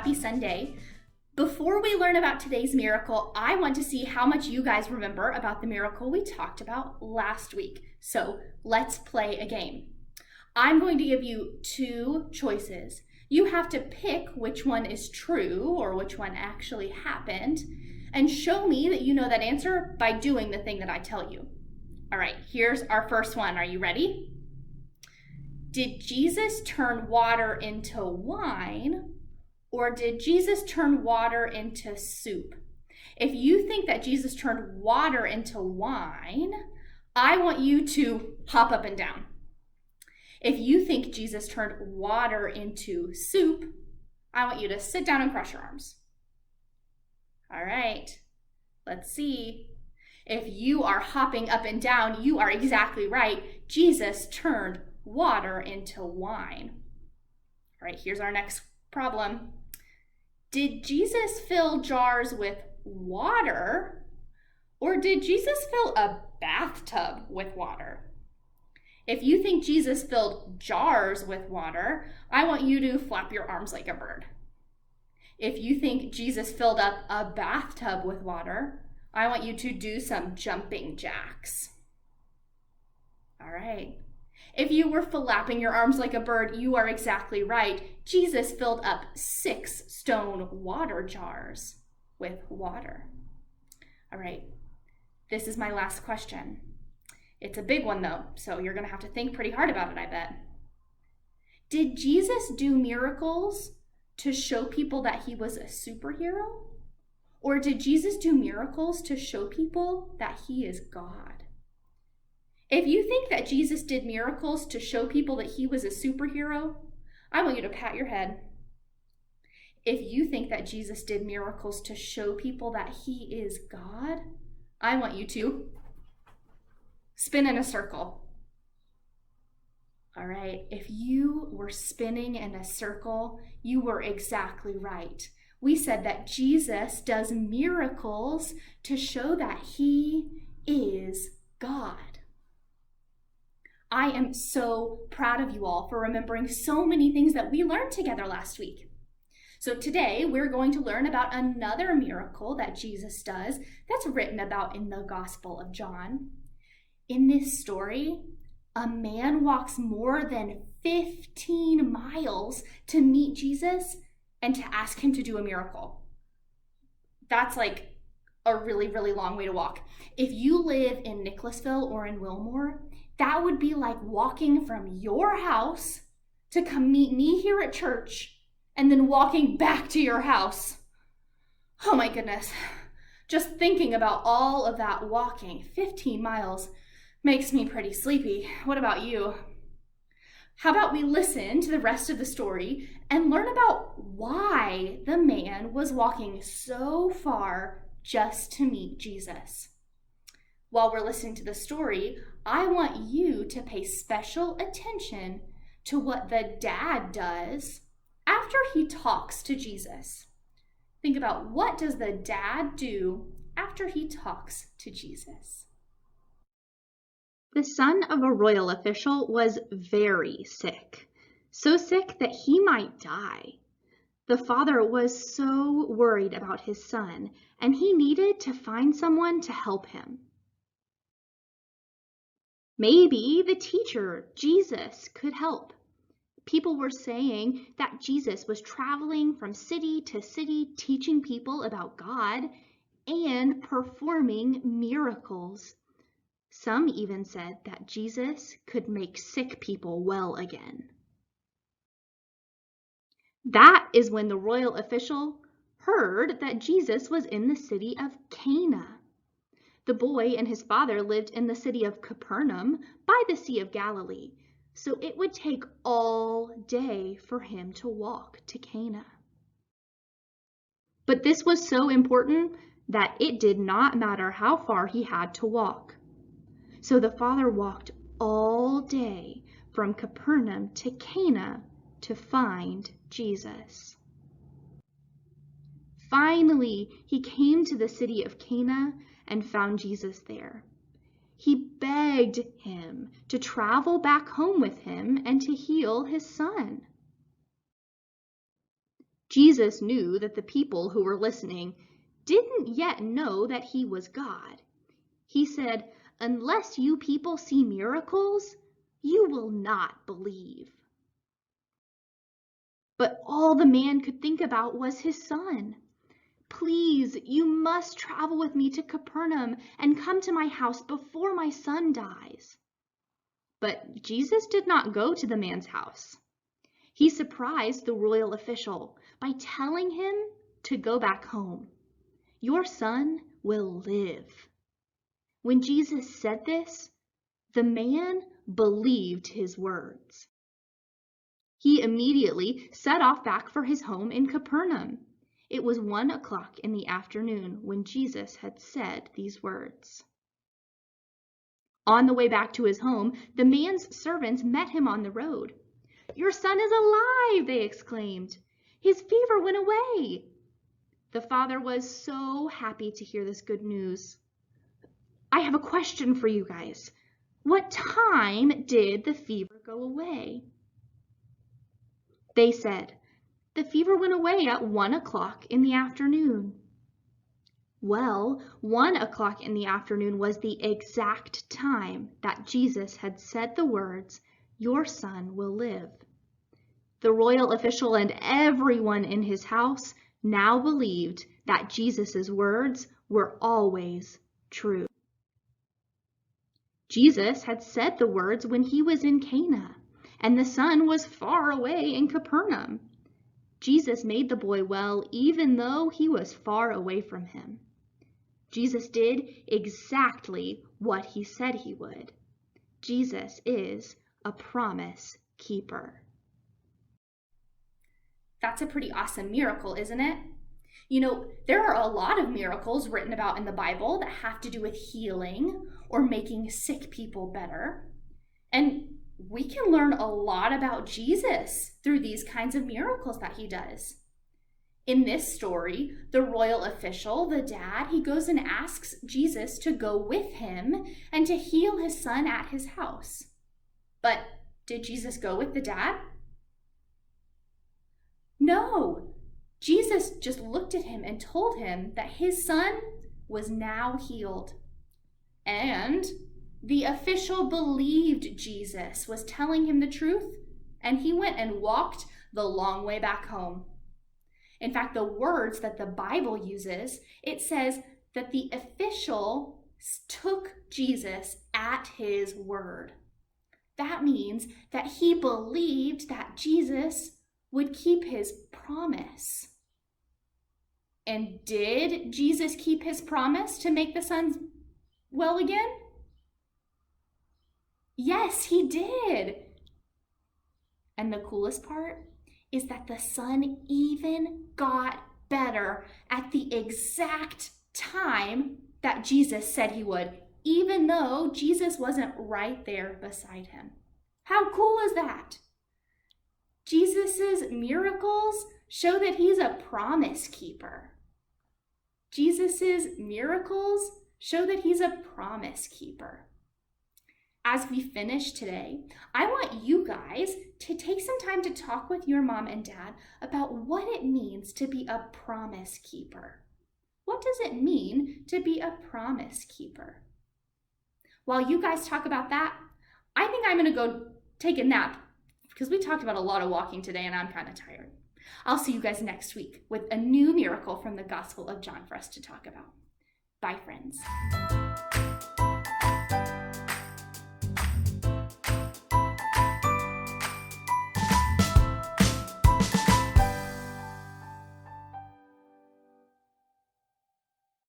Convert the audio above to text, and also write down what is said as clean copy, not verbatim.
happy Sunday. Before we learn about today's miracle, I want to see how much you guys remember about the miracle we talked about last week. So let's play a game. I'm going to give you two choices. You have to pick which one is true or which one actually happened, and show me that you know that answer by doing the thing that I tell you. All right, here's our first one. Are you ready? Did Jesus turn water into wine, or did Jesus turn water into soup? If you think that Jesus turned water into wine, I want you to hop up and down. If you think Jesus turned water into soup, I want you to sit down and cross your arms. All right, let's see. If you are hopping up and down, you are exactly right. Jesus turned water into wine. All right, here's our next problem. Did Jesus fill jars with water, or did Jesus fill a bathtub with water? If you think Jesus filled jars with water, I want you to flap your arms like a bird. If you think Jesus filled up a bathtub with water, I want you to do some jumping jacks. All right. If you were flapping your arms like a bird, you are exactly right. Jesus filled up 6 stone water jars with water. All right, this is my last question. It's a big one though, so you're gonna have to think pretty hard about it, I bet. Did Jesus do miracles to show people that he was a superhero? Or did Jesus do miracles to show people that he is God? If you think that Jesus did miracles to show people that he was a superhero, I want you to pat your head. If you think that Jesus did miracles to show people that he is God, I want you to spin in a circle. All right, if you were spinning in a circle, you were exactly right. We said that Jesus does miracles to show that he is God. I am so proud of you all for remembering so many things that we learned together last week. So today we're going to learn about another miracle that Jesus does that's written about in the Gospel of John. In this story, a man walks more than 15 miles to meet Jesus and to ask him to do a miracle. That's like a really, really long way to walk. If you live in Nicholasville or in Wilmore, that would be like walking from your house to come meet me here at church and then walking back to your house. Oh my goodness. Just thinking about all of that walking, 15 miles, makes me pretty sleepy. What about you? How about we listen to the rest of the story and learn about why the man was walking so far just to meet Jesus? While we're listening to the story, I want you to pay special attention to what the dad does after he talks to Jesus. Think about, what does the dad do after he talks to Jesus? The son of a royal official was very sick, so sick that he might die. The father was so worried about his son, and he needed to find someone to help him. Maybe the teacher, Jesus, could help. People were saying that Jesus was traveling from city to city, teaching people about God and performing miracles. Some even said that Jesus could make sick people well again. That is when the royal official heard that Jesus was in the city of Cana. The boy and his father lived in the city of Capernaum by the Sea of Galilee, so it would take all day for him to walk to Cana. But this was so important that it did not matter how far he had to walk. So the father walked all day from Capernaum to Cana to find Jesus. Finally, he came to the city of Cana and found Jesus there. He begged him to travel back home with him and to heal his son. Jesus knew that the people who were listening didn't yet know that he was God. He said, "Unless you people see miracles, you will not believe." But all the man could think about was his son. "Please, you must travel with me to Capernaum and come to my house before my son dies." But Jesus did not go to the man's house. He surprised the royal official by telling him to go back home. "Your son will live." When Jesus said this, the man believed his words. He immediately set off back for his home in Capernaum. It was 1 o'clock in the afternoon when Jesus had said these words. On the way back to his home, the man's servants met him on the road. "Your son is alive," they exclaimed. "His fever went away." The father was so happy to hear this good news. "I have a question for you guys. What time did the fever go away?" They said, "The fever went away at 1 o'clock in the afternoon." Well, 1 o'clock in the afternoon was the exact time that Jesus had said the words, "Your son will live." The royal official and everyone in his house now believed that Jesus' words were always true. Jesus had said the words when he was in Cana, and the son was far away in Capernaum. Jesus made the boy well even though he was far away from him. Jesus did exactly what he said he would. Jesus is a promise keeper. That's a pretty awesome miracle, isn't it? You know, there are a lot of miracles written about in the Bible that have to do with healing or making sick people better. And we can learn a lot about Jesus through these kinds of miracles that he does. In this story, the royal official, the dad, he goes and asks Jesus to go with him and to heal his son at his house. But did Jesus go with the dad? No. Jesus just looked at him and told him that his son was now healed. And the official believed Jesus was telling him the truth, and he went and walked the long way back home. In fact, the words that the Bible uses, it says that the official took Jesus at his word. That means that he believed that Jesus would keep his promise. And did Jesus keep his promise to make the son well again? Yes, he did. And the coolest part is that the son even got better at the exact time that Jesus said he would, even though Jesus wasn't right there beside him. How cool is that? Jesus' miracles show that he's a promise keeper. Jesus' miracles show that he's a promise keeper. As we finish today, I want you guys to take some time to talk with your mom and dad about what it means to be a promise keeper. What does it mean to be a promise keeper? While you guys talk about that, I think I'm going to go take a nap because we talked about a lot of walking today and I'm kind of tired. I'll see you guys next week with a new miracle from the Gospel of John for us to talk about. Bye, friends.